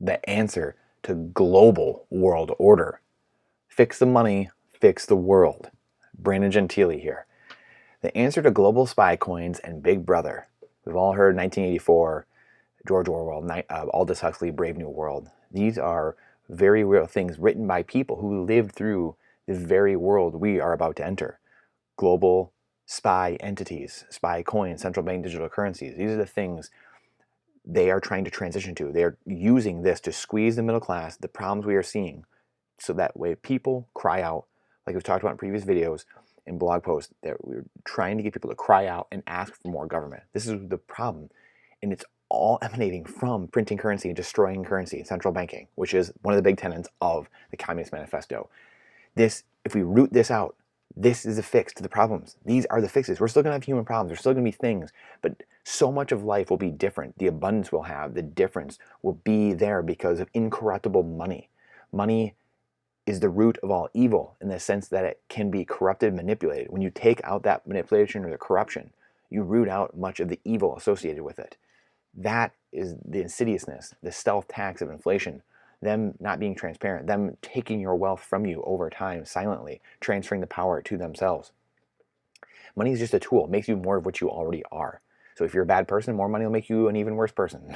the answer to global world order. Fix the money, fix the world. Brandon Gentile here. The answer to global spy coins and Big Brother. We've all heard 1984, George Orwell, Aldous Huxley, Brave New World. These are very real things written by people who lived through the very world we are about to enter. Global spy entities, spy coins, central bank digital currencies. These are the things they are trying to transition to. They are using this to squeeze the middle class, the problems we are seeing, so that way people cry out, like we've talked about in previous videos and blog posts, that we're trying to get people to cry out and ask for more government. This is the problem. And it's all emanating from printing currency and destroying currency, central banking, which is one of the big tenets of the Communist Manifesto. This, if we root this out, this is a fix to the problems. These are the fixes. We're still going to have human problems. There's still going to be things, but so much of life will be different. The abundance we'll have, the difference will be there because of incorruptible money. Money is the root of all evil in the sense that it can be corrupted, manipulated. When you take out that manipulation or the corruption, you root out much of the evil associated with it. That is the insidiousness, the stealth tax of inflation. Them not being transparent, them taking your wealth from you over time silently, transferring the power to themselves. Money is just a tool. It makes you more of what you already are. So if you're a bad person, more money will make you an even worse person.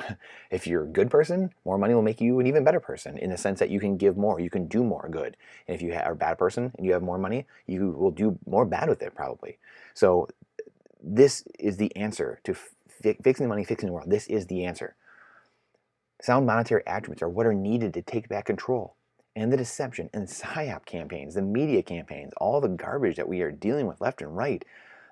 If you're a good person, more money will make you an even better person in the sense that you can give more, you can do more good. And if you are a bad person and you have more money, you will do more bad with it probably. So this is the answer to fixing the money, fixing the world. This is the answer. Sound monetary attributes are what are needed to take back control. And the deception and PSYOP campaigns, the media campaigns, all the garbage that we are dealing with left and right,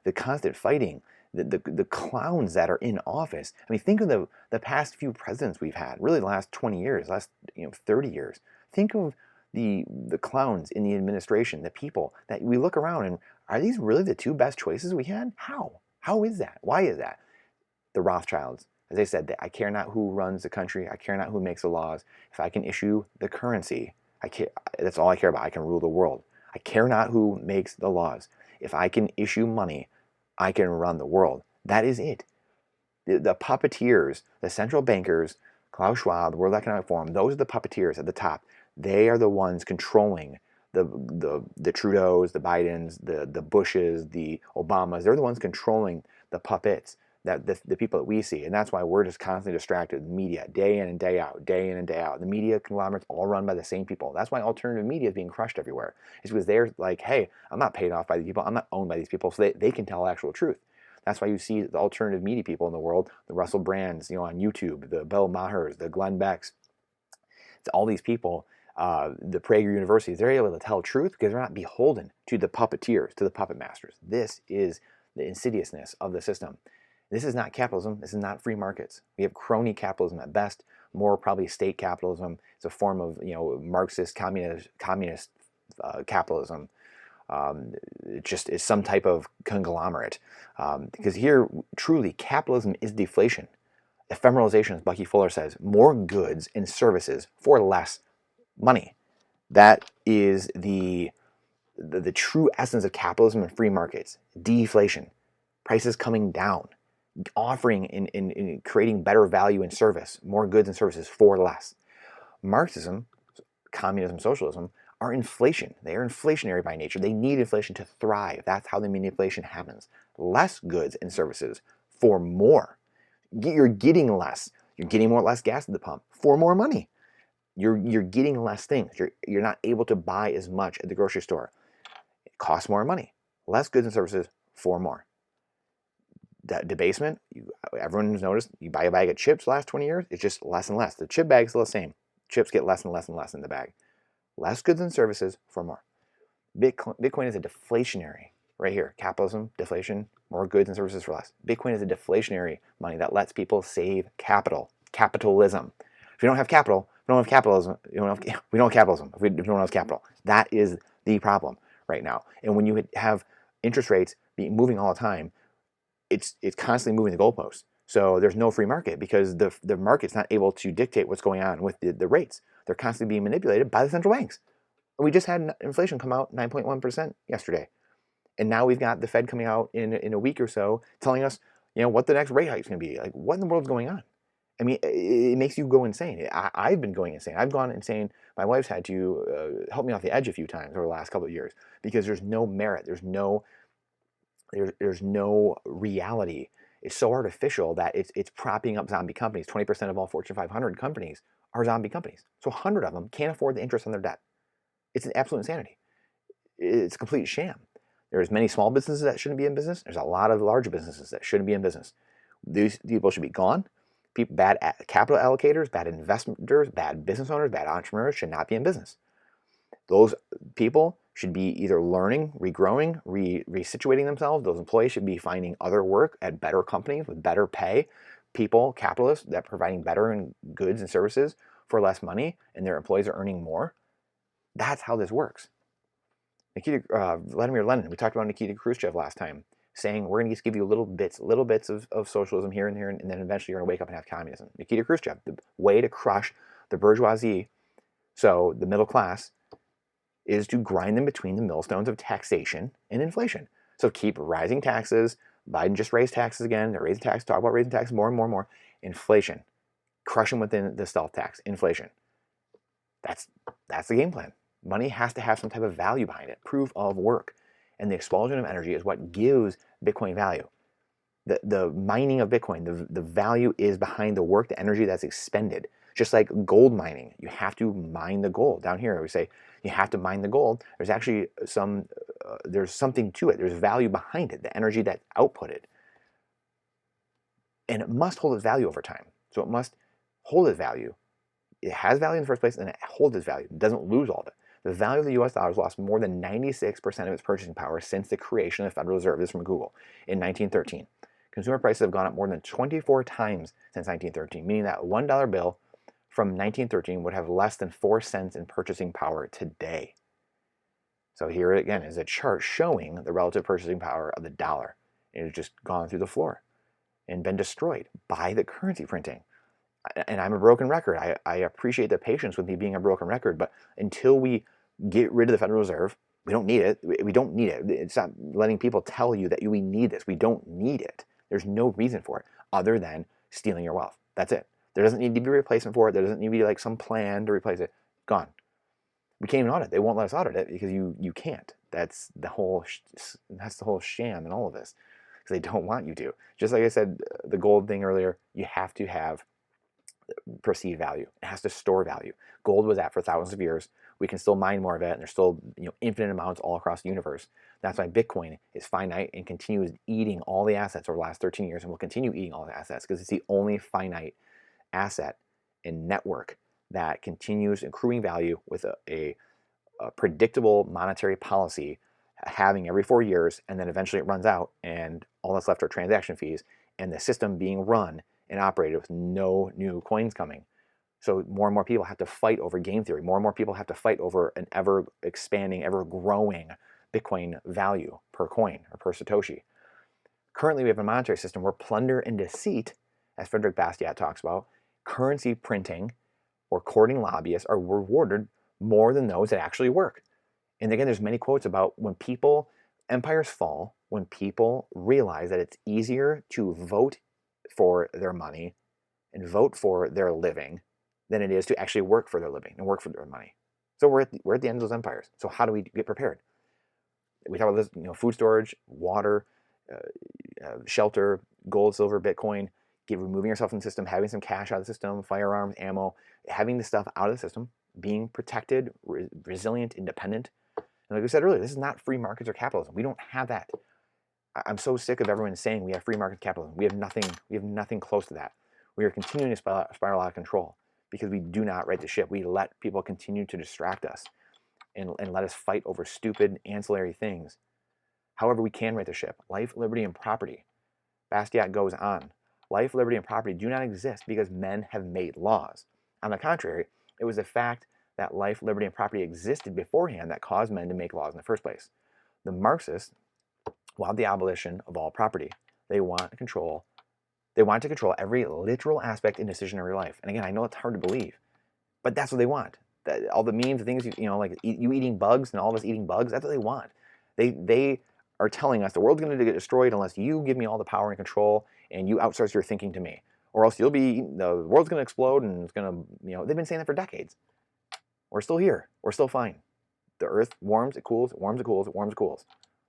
the constant fighting, the clowns that are in office. I mean, think of the past few presidents we've had, really the last 20 years, last 30 years. Think of the clowns in the administration, the people that we look around and are these really the two best choices we had? How? How is that? Why is that? The Rothschilds. As I said, I care not who runs the country. I care not who makes the laws. If I can issue the currency, that's all I care about. I can rule the world. I care not who makes the laws. If I can issue money, I can run the world. That is it. The puppeteers, the central bankers, Klaus Schwab, the World Economic Forum, those are the puppeteers at the top. They are the ones controlling the Trudeaus, the Bidens, the Bushes, the Obamas. They're the ones controlling the puppets, that the people that we see. And that's why we're just constantly distracted with media day in and day out, day in and day out. The media conglomerates all run by the same people. That's why alternative media is being crushed everywhere. It's because they're like, hey, I'm not paid off by these people. I'm not owned by these people. So they can tell actual truth. That's why you see the alternative media people in the world, the Russell Brands, on YouTube, the Bill Mahers, the Glenn Becks, it's all these people, the Prager universities, they're able to tell truth because they're not beholden to the puppeteers, to the puppet masters. This is the insidiousness of the system. This is not capitalism. This is not free markets. We have crony capitalism at best, more probably state capitalism. It's a form of Marxist, communist capitalism. It just is some type of conglomerate. Because here, truly, capitalism is deflation. Ephemeralization, as Bucky Fuller says, more goods and services for less money. That is the true essence of capitalism and free markets. Deflation. Prices coming down. Offering in creating better value and service, more goods and services for less. Marxism, communism, socialism are inflation. They are inflationary by nature. They need inflation to thrive. That's how the manipulation happens. Less goods and services for more. You're getting less. You're getting less gas at the pump for more money. You're getting less things. You're not able to buy as much at the grocery store. It costs more money. Less goods and services for more. Debasement, everyone's noticed, you buy a bag of chips the last 20 years, it's just less and less. The chip bag's still the same. Chips get less and less and less in the bag. Less goods and services for more. Bitcoin is a deflationary, right here, capitalism, deflation, more goods and services for less. Bitcoin is a deflationary money that lets people save capital, capitalism. If you don't have capital, we don't have capitalism. We don't have capitalism if we don't have capital. That is the problem right now. And when you have interest rates moving all the time, it's constantly moving the goalposts. So there's no free market because the market's not able to dictate what's going on with the rates. They're constantly being manipulated by the central banks. We just had inflation come out 9.1% yesterday. And now we've got the Fed coming out in a week or so telling us, what the next rate hike is going to be. Like, what in the world's going on? I mean, it makes you go insane. I've been going insane. I've gone insane. My wife's had to help me off the edge a few times over the last couple of years because there's no merit. There's no reality. It's so artificial that it's propping up zombie companies. 20% of all Fortune 500 companies are zombie companies. So 100 of them can't afford the interest on their debt. It's an absolute insanity. It's a complete sham. There's many small businesses that shouldn't be in business. There's a lot of large businesses that shouldn't be in business. These people should be gone. People, bad capital allocators, bad investors, bad business owners, bad entrepreneurs should not be in business. Those people should be either learning, regrowing, resituating themselves. Those employees should be finding other work at better companies with better pay. People, capitalists, that are providing better goods and services for less money, and their employees are earning more. That's how this works. Vladimir Lenin, we talked about Nikita Khrushchev last time, saying we're going to just give you little bits of socialism here and there, and then eventually you're going to wake up and have communism. Nikita Khrushchev, the way to crush the bourgeoisie, so the middle class, is to grind them between the millstones of taxation and inflation. So keep rising taxes. Biden just raised taxes again. They're raising taxes, talk about raising taxes more and more and more. Inflation. Crush them within the stealth tax. Inflation. That's the game plan. Money has to have some type of value behind it, proof of work. And the explosion of energy is what gives Bitcoin value. The mining of Bitcoin, the value is behind the work, the energy that's expended. Just like gold mining, you have to mine the gold. Down here, we say you have to mine the gold. There's actually there's something to it. There's value behind it, the energy that's outputted. And it must hold its value over time. So it must hold its value. It has value in the first place, and it holds its value. It doesn't lose all of it. The value of the US dollar has lost more than 96% of its purchasing power since the creation of the Federal Reserve. This is from Google in 1913. Consumer prices have gone up more than 24 times since 1913, meaning that a $1 bill from 1913 would have less than 4 cents in purchasing power today. So here again is a chart showing the relative purchasing power of the dollar. It has just gone through the floor and been destroyed by the currency printing. And I'm a broken record. I appreciate the patience with me being a broken record, but until we get rid of the Federal Reserve, we don't need it. We don't need it. It's not letting people tell you that we need this. We don't need it. There's no reason for it other than stealing your wealth. That's it. There doesn't need to be a replacement for it. There doesn't need to be like some plan to replace it. Gone. We can't even audit. They won't let us audit it because you can't. That's the whole sham in all of this, because they don't want you to. Just like I said, the gold thing earlier, you have to have perceived value. It has to store value. Gold was at for thousands of years. We can still mine more of it, and there's still infinite amounts all across the universe. That's why Bitcoin is finite and continues eating all the assets over the last 13 years, and will continue eating all the assets because it's the only finite asset and network that continues accruing value with a predictable monetary policy, having every 4 years, and then eventually it runs out, and all that's left are transaction fees, and the system being run and operated with no new coins coming. So more and more people have to fight over game theory. More and more people have to fight over an ever expanding, ever growing Bitcoin value per coin or per Satoshi. Currently, we have a monetary system where plunder and deceit, as Frederick Bastiat talks about, currency printing or courting lobbyists are rewarded more than those that actually work. And again, there's many quotes about when empires fall, when people realize that it's easier to vote for their money and vote for their living than it is to actually work for their living and work for their money. So we're at the end of those empires. So how do we get prepared? We talk about this, food storage, water, shelter, gold, silver, Bitcoin, removing yourself from the system, having some cash out of the system, firearms, ammo, having the stuff out of the system, being protected, resilient, independent. And like we said earlier, this is not free markets or capitalism. We don't have that. I'm so sick of everyone saying we have free market capitalism. We have nothing close to that. We are continuing to spiral out of control because we do not right the ship. We let people continue to distract us and let us fight over stupid ancillary things. However, we can right the ship. Life, liberty, and property. Bastiat goes on. Life, liberty, and property do not exist because men have made laws. On the contrary, it was the fact that life, liberty, and property existed beforehand that caused men to make laws in the first place. The Marxists want the abolition of all property. They want to control every literal aspect and decision of your life. And again, I know it's hard to believe, but that's what they want. All the memes, the things, like you eating bugs and all of us eating bugs, that's what they want. They are telling us the world's going to get destroyed unless you give me all the power and control and you outsource your thinking to me. or else the world's going to explode and it's going to, they've been saying that for decades. We're still here. We're still fine. The earth warms, it cools, it warms, it cools, it warms, it cools.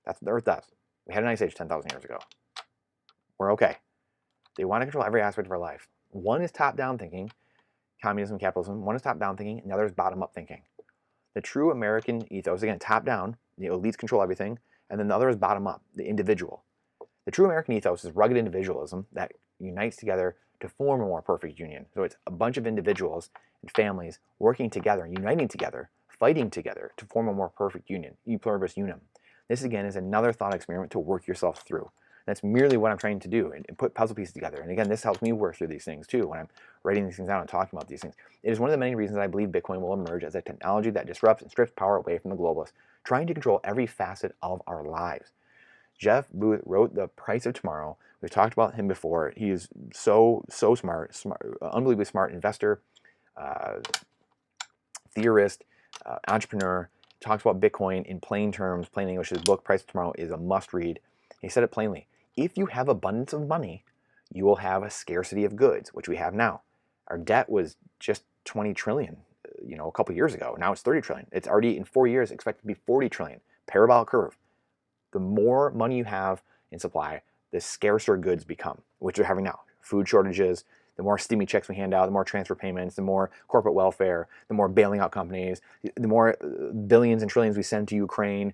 That's what the earth does. We had an ice age 10,000 years ago. We're okay. They want to control every aspect of our life. One is top-down thinking, communism, capitalism. One is top-down thinking, and the other is bottom-up thinking. The true American ethos, again, top-down, the elites control everything, and then the other is bottom-up, the individual. The true American ethos is rugged individualism that unites together to form a more perfect union. So it's a bunch of individuals and families working together, uniting together, fighting together to form a more perfect union, e pluribus unum. This, again, is another thought experiment to work yourself through. That's merely what I'm trying to do, and put puzzle pieces together. And again, this helps me work through these things too when I'm writing these things down and talking about these things. It is one of the many reasons I believe Bitcoin will emerge as a technology that disrupts and strips power away from the globalists, trying to control every facet of our lives. Jeff Booth wrote The Price of Tomorrow. We've talked about him before. He is so smart, unbelievably smart investor, theorist, entrepreneur. Talks about Bitcoin in plain terms, plain English. His book, Price of Tomorrow, is a must-read. He said it plainly. If you have abundance of money, you will have a scarcity of goods, which we have now. Our debt was just 20 trillion, a couple years ago. Now it's 30 trillion. It's already in 4 years expected to be 40 trillion. Parabolic curve. The more money you have in supply, the scarcer goods become, which they're having now. Food shortages, the more stimmy checks we hand out, the more transfer payments, the more corporate welfare, the more bailing out companies, the more billions and trillions we send to Ukraine,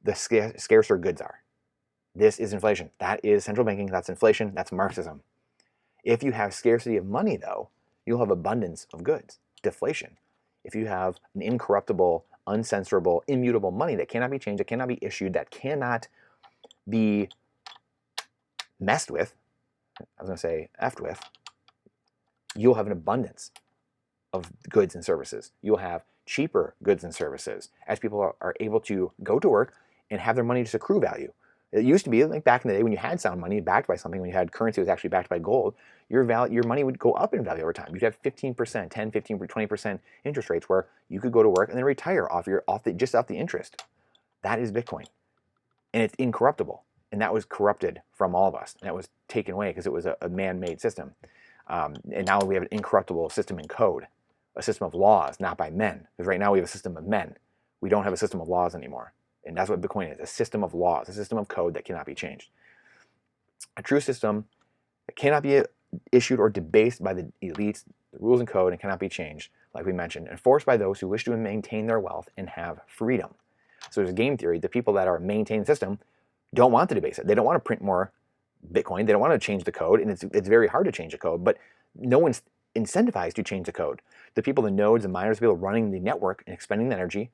the scarcer goods are. This is inflation. That is central banking. That's inflation. That's Marxism. If you have scarcity of money, though, you'll have abundance of goods, deflation. If you have an incorruptible, uncensorable, immutable money that cannot be changed, that cannot be issued, that cannot be messed with, I was going to say effed with, you'll have an abundance of goods and services. You'll have cheaper goods and services as people are able to go to work and have their money just accrue value. It used to be like back in the day when you had sound money backed by something, when you had currency that was actually backed by gold, your money would go up in value over time. You'd have 15%, 10, 15, 20% interest rates where you could go to work and then retire just off the interest. That is Bitcoin. And it's incorruptible. And that was corrupted from all of us. And that was taken away because it was a man-made system. And now we have an incorruptible system in code, a system of laws, not by men. Because right now we have a system of men. We don't have a system of laws anymore. And that's what Bitcoin is, a system of laws, a system of code that cannot be changed. A true system that cannot be issued or debased by the elites, the rules and code, and cannot be changed, like we mentioned, enforced by those who wish to maintain their wealth and have freedom. So there's a game theory. The people that are maintaining the system don't want to debase it. They don't want to print more Bitcoin. They don't want to change the code, and it's very hard to change the code, but no one's incentivized to change the code. The people, the nodes, the miners, the people running the network and expending the energy,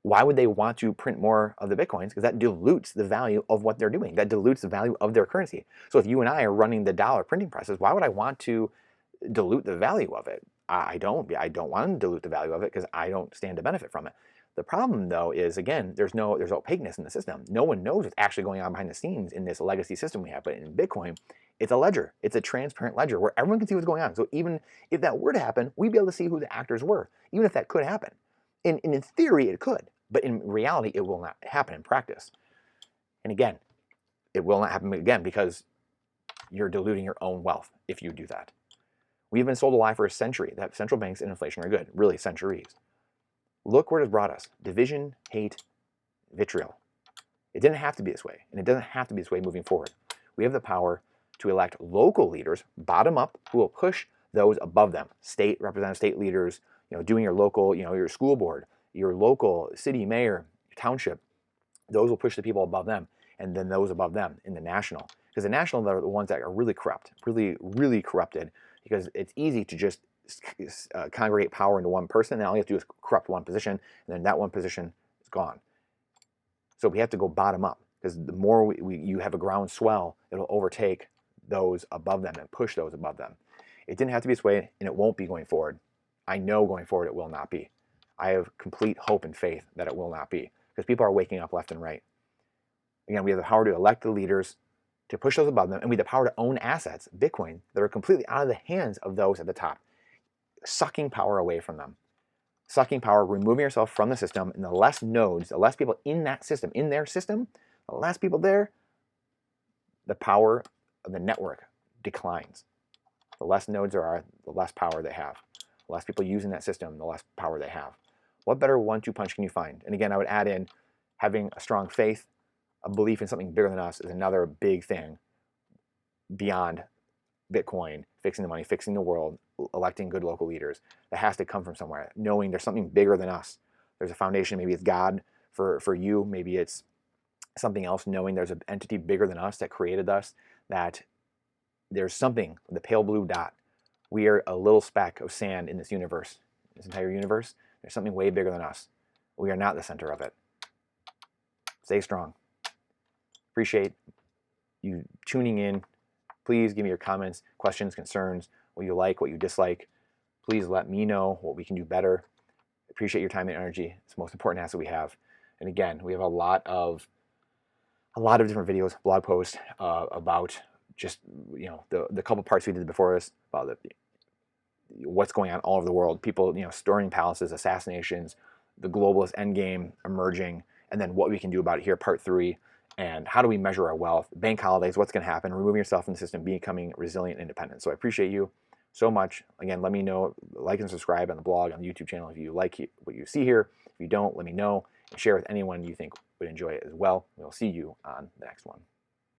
why would they want to print more of the Bitcoins? Because that dilutes the value of what they're doing. That dilutes the value of their currency. So if you and I are running the dollar printing presses, why would I want to dilute the value of it? I don't want to dilute the value of it because I don't stand to benefit from it. The problem, though, is, again, there's opaqueness in the system. No one knows what's actually going on behind the scenes in this legacy system we have. But in Bitcoin, it's a ledger. It's a transparent ledger where everyone can see what's going on. So even if that were to happen, we'd be able to see who the actors were, even if that could happen. And in theory, it could. But in reality, it will not happen in practice. And again, it will not happen again because you're diluting your own wealth if you do that. We've been sold a lie for a century that central banks and inflation are good. Really, centuries. Look where it has brought us. Division, hate, vitriol. It didn't have to be this way, and it doesn't have to be this way moving forward. We have the power to elect local leaders, bottom up, who will push those above them. State representative, state leaders, doing your local, your school board, your local city mayor, township. Those will push the people above them, and then those above them in the national. Because the national are the ones that are really corrupt, really, really corrupted, because it's easy to just congregate power into one person, and then all you have to do is corrupt one position, and then that one position is gone. So we have to go bottom up, because the more you have a groundswell, it'll overtake those above them and push those above them. It didn't have to be this way, and it won't be going forward. I know going forward it will not be. I have complete hope and faith that it will not be, because people are waking up left and right. Again, we have the power to elect the leaders, to push those above them, and we have the power to own assets, Bitcoin, that are completely out of the hands of those at the top, sucking power away from them. Sucking power, removing yourself from the system, and the less nodes, the less people in that system, in their system, the less people there, the power of the network declines. The less nodes there are, the less power they have. The less people using that system, the less power they have. What better 1-2 punch can you find? And again, I would add in having a strong faith, a belief in something bigger than us is another big thing beyond Bitcoin, fixing the money, fixing the world, electing good local leaders. That has to come from somewhere, knowing there's something bigger than us. There's a foundation, maybe it's God for you, maybe it's something else, knowing there's an entity bigger than us that created us, that there's something, the pale blue dot. We are a little speck of sand in this universe, this entire universe. There's something way bigger than us. We are not the center of it. Stay strong. Appreciate you tuning in. Please give me your comments, questions, concerns, what you like, what you dislike. Please let me know what we can do better. Appreciate your time and energy. It's the most important asset we have. And again, we have a lot of different videos, blog posts about just the couple parts we did before this about what's going on all over the world. People storming palaces, assassinations, the globalist endgame emerging, and then what we can do about it here, part 3. And how do we measure our wealth? Bank holidays, what's going to happen? Removing yourself from the system, becoming resilient and independent. So I appreciate you so much. Again, let me know, like and subscribe on the blog, on the YouTube channel if you like what you see here. If you don't, let me know and share with anyone you think would enjoy it as well. We'll see you on the next one.